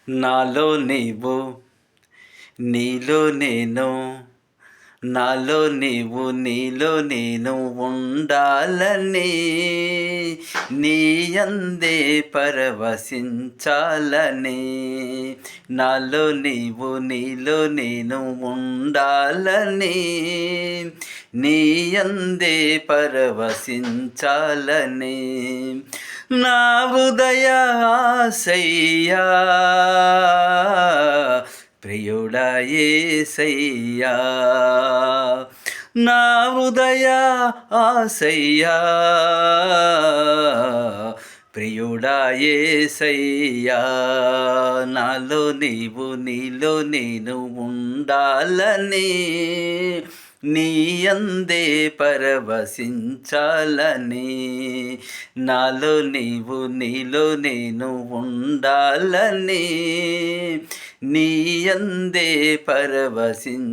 నాలో నీవు నీలో నేను, నాలో నీవు నీలో నేను ఉండాలని, నీ యందే పరవశించాలని. నాలో నీవు నీలో నేను ఉండాలని, నీ యందే పరవశించాలని. నా హృదయ ఆశయ్యా ప్రియుడా యేసయ్యా, నా హృదయ ఆశయ్యా ప్రియుడా యేసయ్యా. నాలో నీవు నీలో నేను ఉండాలని, నీ యందే పరవశించాలని. నాలో నీవు నీలో నేను ఉండాలని, నీ యందే పరవశించాలని.